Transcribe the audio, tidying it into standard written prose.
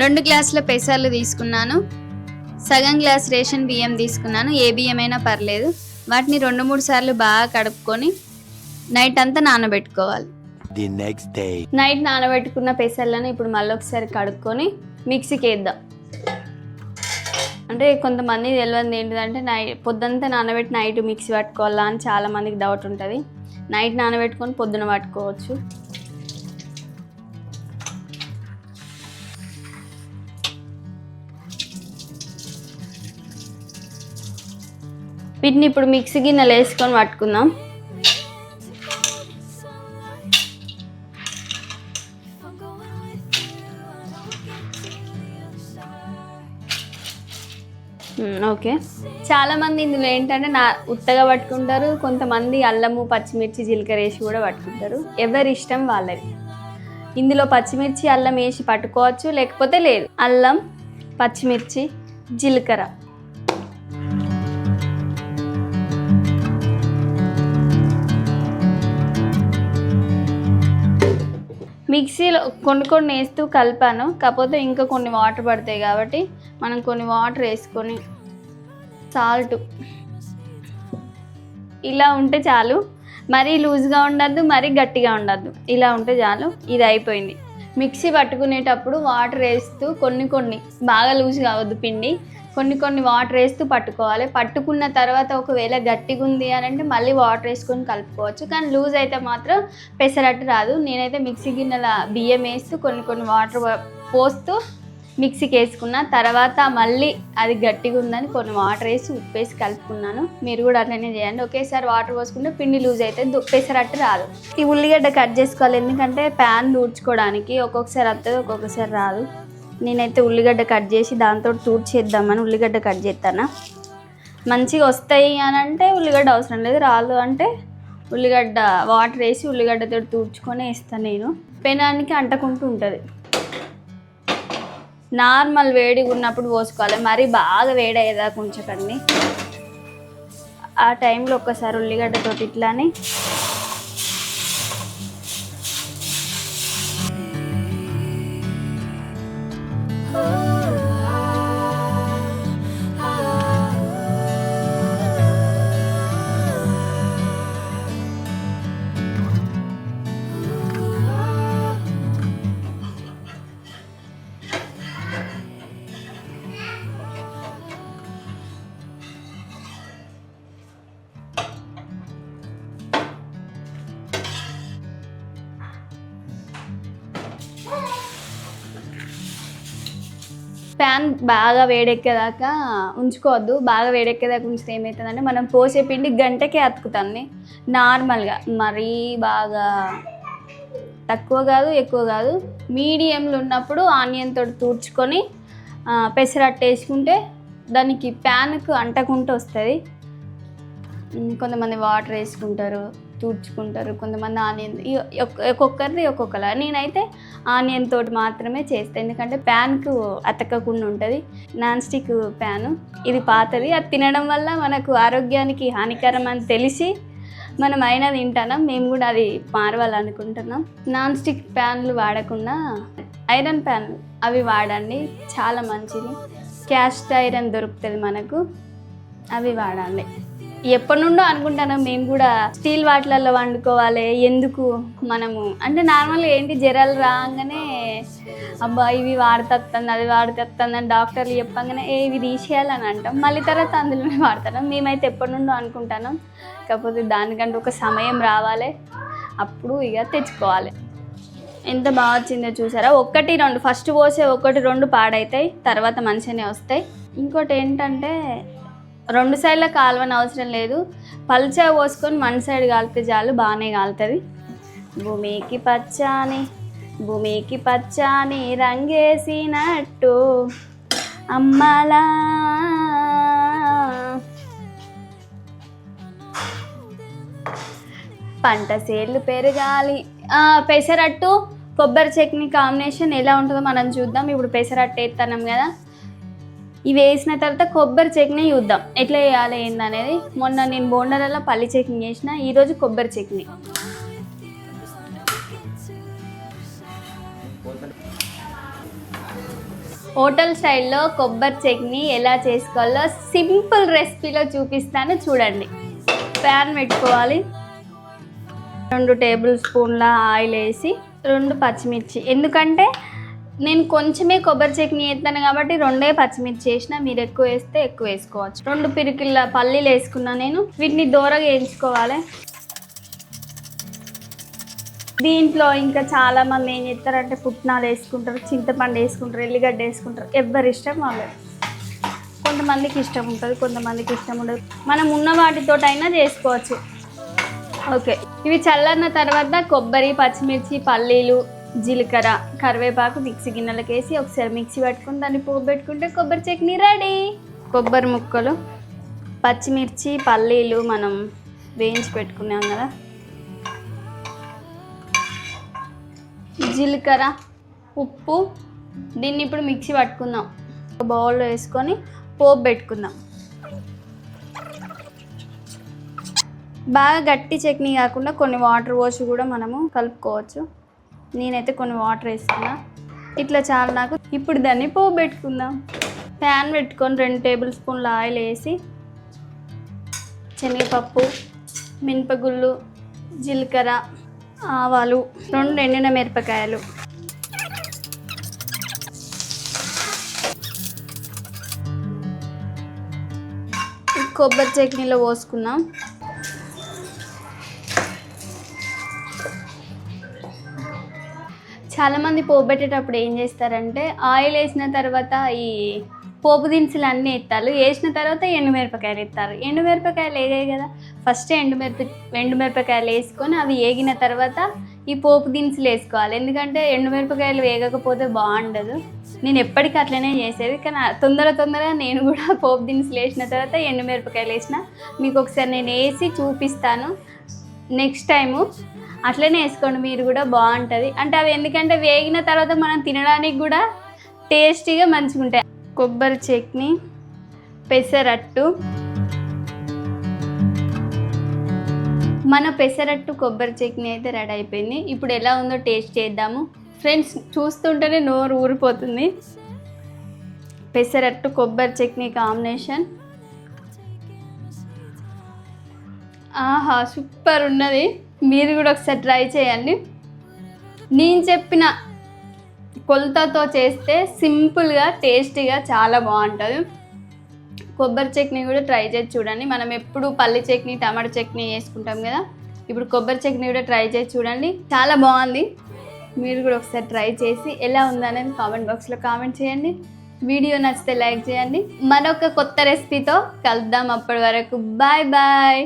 2 గ్లాసుల పెసర్లు తీసుకున్నాను. సగం గ్లాస్ రేషన్ బియ్యం తీసుకున్నాను. ఏ బియ్యం అయినా పర్లేదు. వాటిని 2-3 సార్లు బాగా కడుక్కొని నైట్ అంతా నానబెట్టుకోవాలి. నైట్ నానబెట్టుకున్న పెసర్లను ఇప్పుడు మళ్ళీ ఒకసారి కడుక్కొని మిక్సీకి వేద్దాం. అంటే కొంతమంది తెలియదు ఏంటిదంటే పొద్దుంతా నానబెట్టి నైట్ మిక్సీ పట్టుకోవాలా అని చాలామందికి డౌట్ ఉంటుంది. నైట్ నానబెట్టుకొని పొద్దున పట్టుకోవచ్చు. వీటిని ఇప్పుడు మిక్సీ గిన్నెలు వేసుకొని పట్టుకుందాం. ఓకే, చాలామంది ఇందులో ఏంటంటే ఉత్తగా పట్టుకుంటారు, కొంతమంది అల్లము పచ్చిమిర్చి జీలకర్ర వేసి కూడా పట్టుకుంటారు. ఎవరి ఇష్టం వాళ్ళది. ఇందులో పచ్చిమిర్చి అల్లం వేసి పట్టుకోవచ్చు, లేకపోతే లేదు. అల్లం పచ్చిమిర్చి జీలకర్ర మిక్సీలో కొన్ని వేస్తూ కలిపాను. కాకపోతే ఇంకా కొన్ని వాటర్ పడతాయి కాబట్టి మనం కొన్ని వాటర్ వేసుకొని సాల్ట్ ఇలా ఉంటే చాలు. మరీ లూజ్గా ఉండద్దు, మరీ గట్టిగా ఉండద్దు. ఇలా ఉంటే చాలు. ఇది అయిపోయింది. మిక్సీ పట్టుకునేటప్పుడు వాటర్ వేస్తూ కొన్ని బాగా లూజ్ కావద్దు పిండి, కొన్ని వాటర్ వేస్తూ పట్టుకోవాలి. పట్టుకున్న తర్వాత ఒకవేళ గట్టిగా ఉంది అని అంటే మళ్ళీ వాటర్ వేసుకొని కలుపుకోవచ్చు. కానీ లూజ్ అయితే మాత్రం పెసరట్టు రాదు. నేనైతే మిక్సీ గిన్నెల బియ్యం వేస్తూ కొన్ని వాటర్ పోస్తూ మిక్సీకి వేసుకున్న తర్వాత మళ్ళీ అది గట్టిగా ఉందని కొన్ని వాటర్ వేసి ఉప్పు వేసి కలుపుకున్నాను. మీరు కూడా అట్లనే చేయండి. ఒకేసారి వాటర్ పోసుకుంటే పిండి లూజ్ అయితే పెసరట్టు రాదు. ఈ ఉల్లిగడ్డ కట్ చేసుకోవాలి, ఎందుకంటే ప్యాన్ దూడ్చుకోవడానికి ఒక్కొక్కసారి వస్తుంది, ఒక్కొక్కసారి రాదు. నేనైతే ఉల్లిగడ్డ కట్ చేసి దాంతో తూడ్చేద్దామని ఉల్లిగడ్డ కట్ చేస్తాను. మంచిగా వస్తాయి అని అంటే ఉల్లిగడ్డ అవసరం లేదు, రాదు అంటే ఉల్లిగడ్డ వాటర్ వేసి ఉల్లిగడ్డతో తూడ్చుకొని వేస్తాను. నేను పెనానికి అంటకుంటూ ఉంటుంది. నార్మల్ వేడిగా ఉన్నప్పుడు పోసుకోవాలి, మరీ బాగా వేడి అయ్యేదాకా ఉంచకండి. ఆ టైంలో ఒక్కసారి ఉల్లిగడ్డతో ఇట్లానే ప్యాన్ బాగా వేడెక్కేదాకా ఉంచుకోవద్దు. బాగా వేడెక్కేదాకా ఉంచితే ఏమవుతుందంటే మనం పోసే పిండి గంటకే అతుకుతుంది. నార్మల్గా మరీ బాగా తక్కువ కాదు, ఎక్కువ కాదు, మీడియంలో ఉన్నప్పుడు ఆనియన్ తోటి తూడ్చుకొని పెసరట్టు వేసుకుంటే దానికి ప్యాన్కు అంటకుంటూ వస్తుంది. కొంతమంది వాటర్ వేసుకుంటారు, తూడ్చుకుంటారు, కొంతమంది ఆనియన్, ఒక్కొక్కరిది ఒక్కొక్కలా. నేనైతే ఆనియన్ తోటి మాత్రమే చేస్తాను, ఎందుకంటే ప్యాన్కు అతకకుండా ఉంటుంది. నాన్ స్టిక్ ప్యాను ఇది పాతది. అది తినడం వల్ల మనకు ఆరోగ్యానికి హానికరం అని తెలిసి మనం అయినా తింటున్నాం. మేము కూడా అది మారవాలనుకుంటున్నాం. నాన్ స్టిక్ ప్యాన్లు వాడకుండా ఐరన్ ప్యాన్లు అవి వాడండి, చాలా మంచిది. క్యాస్ట్ ఐరన్ దొరుకుతుంది మనకు, అవి వాడాలి. ఎప్పటి నుండో అనుకుంటాను మేము కూడా స్టీల్ వాటిలలో వండుకోవాలి. ఎందుకు మనము అంటే నార్మల్గా ఏంటి జ్వరాలు రాగానే అబ్బా ఇవి వాడుతుంది అది వాడుతుంది అని డాక్టర్లు చెప్పగానే ఇవి తీసేయాలని అంటాం, మళ్ళీ తర్వాత అందులోనే వాడతాం. మేమైతే ఎప్పటి నుండో అనుకుంటాను. కాకపోతే దానికంటే ఒక సమయం రావాలి, అప్పుడు ఇక తెచ్చుకోవాలి. ఎంత బాగా వచ్చిందో చూసారా. 1-2 ఫస్ట్ పోసే 1-2 పాడవుతాయి, తర్వాత మంచిగానే వస్తాయి. ఇంకోటి ఏంటంటే 2 సైడ్ల కాలువని అవసరం లేదు. పల్చగా పోసుకొని మన సైడ్ కాలితే చాలు, బాగానే కాలుతుంది. భూమికి పచ్చాని రంగేసినట్టు అమ్మలా పంట సేర్లు పెరగాలి. పెసరట్టు కొబ్బరి చట్నీ కాంబినేషన్ ఎలా ఉంటుందో మనం చూద్దాం. ఇప్పుడు పెసరట్టు వేస్తున్నాం కదా, ఇవి వేసిన తర్వాత కొబ్బరి చట్నీ చూద్దాం ఎట్లా వేయాలి ఏందనేది. మొన్న నేను బోండాలలో పల్లి చట్నీ చేసిన, ఈరోజు కొబ్బరి చట్నీ. హోటల్ స్టైల్లో కొబ్బరి చట్నీ ఎలా చేసుకోవాలో సింపుల్ రెసిపీలో చూపిస్తాను చూడండి. ప్యాన్ పెట్టుకోవాలి, 2 టేబుల్ స్పూన్ల ఆయిల్ వేసి 2 పచ్చిమిర్చి, ఎందుకంటే నేను కొంచెమే కొబ్బరి చట్నీ వేస్తాను కాబట్టి 2 పచ్చిమిర్చి వేసిన, మీరు ఎక్కువ వేస్తే ఎక్కువ వేసుకోవచ్చు. 2 పిరికిళ్ళ పల్లీలు వేసుకున్నా నేను. వీటిని దోరగా వేయించుకోవాలి. దీంట్లో ఇంకా చాలామంది ఏం చేస్తారంటే పుట్నాలు వేసుకుంటారు, చింతపండు వేసుకుంటారు, ఎల్లిగడ్డ వేసుకుంటారు. ఎవరి ఇష్టం వాళ్ళు. కొంతమందికి ఇష్టం ఉంటుంది, కొంతమందికి ఇష్టం ఉండదు. మనం ఉన్న వాటితోటైనా చేసుకోవచ్చు. ఓకే, ఇవి చల్లన్న తర్వాత కొబ్బరి, పచ్చిమిర్చి, పల్లీలు, జీలకర్ర, కరివేపాకు మిక్సీ గిన్నెలకు వేసి ఒకసారి మిక్సీ పట్టుకుని దాన్ని పోపు పెట్టుకుంటే కొబ్బరి చట్నీ రెడీ. కొబ్బరి ముక్కలు, పచ్చిమిర్చి, పల్లీలు మనం వేయించి పెట్టుకున్నాం కదా, జీలకర్ర, ఉప్పు, దీన్ని ఇప్పుడు మిక్సీ పట్టుకుందాం. ఒక బౌల్లో వేసుకొని పోపు పెట్టుకుందాం. బాగా గట్టి చట్నీ కాకుండా కొన్ని వాటర్ పోసి కూడా మనము కలుపుకోవచ్చు. నేనైతే కొన్ని వాటర్ వేసుకున్నా. ఇట్లా చాలు నాకు. ఇప్పుడు దాన్ని పోపు పెట్టుకుందాం. ప్యాన్ పెట్టుకొని 2 టేబుల్ స్పూన్ల ఆయిల్ వేసి శనగపప్పు, మినపగుళ్ళు, జీలకర్ర, ఆవాలు, 2 ఎండిన మిరపకాయలు, కొబ్బరి చట్నీలో పోసుకుందాం. చాలామంది పోపు పెట్టేటప్పుడు ఏం చేస్తారంటే ఆయిల్ వేసిన తర్వాత ఈ పోపు దినుసులు అన్నీ ఎత్తారు, వేసిన తర్వాత ఎండుమిరపకాయలు ఎత్తారు. ఎండుమిరపకాయలు వేగాయి కదా, ఫస్ట్ ఎండుమిరపకాయలు వేసుకొని అవి వేగిన తర్వాత ఈ పోపు దినుసులు వేసుకోవాలి. ఎందుకంటే ఎండుమిరపకాయలు వేగకపోతే బాగుండదు. నేను ఎప్పటికీ అట్లనే చేసేది, కానీ తొందరగా నేను కూడా పోపు దినుసులు వేసిన తర్వాత ఎండుమిరపకాయలు వేసిన. మీకు ఒకసారి నేను వేసి చూపిస్తాను. నెక్స్ట్ టైము అట్లనే వేసుకోండి మీరు కూడా, బాగుంటుంది. అంటే అవి ఎందుకంటే వేగిన తర్వాత మనం తినడానికి కూడా టేస్టీగా మంచిగా ఉంటాయి. కొబ్బరి చట్నీ, పెసరట్టు, మన పెసరట్టు కొబ్బరి చట్నీ అయితే రెడీ అయిపోయింది. ఇప్పుడు ఎలా ఉందో టేస్ట్ చేద్దాము. ఫ్రెండ్స్, చూస్తుంటేనే నోరు ఊరిపోతుంది. పెసరట్టు కొబ్బరి చట్నీ కాంబినేషన్ ఆహా, సూపర్ ఉన్నది. మీరు కూడా ఒకసారి ట్రై చేయండి. నేను చెప్పిన కొలతతో చేస్తే సింపుల్గా టేస్టీగా చాలా బాగుంటుంది. కొబ్బరి చట్నీ కూడా ట్రై చేసి చూడండి. మనం ఎప్పుడు పల్లి చట్నీ, టమాటా చట్నీ వేసుకుంటాం కదా, ఇప్పుడు కొబ్బరి చట్నీ కూడా ట్రై చేసి చూడండి, చాలా బాగుంది. మీరు కూడా ఒకసారి ట్రై చేసి ఎలా ఉందనేది కామెంట్ బాక్స్లో కామెంట్ చేయండి. వీడియో నచ్చితే లైక్ చేయండి. మరొక కొత్త రెసిపీతో కలుద్దాం. అప్పటి వరకు బాయ్ బాయ్.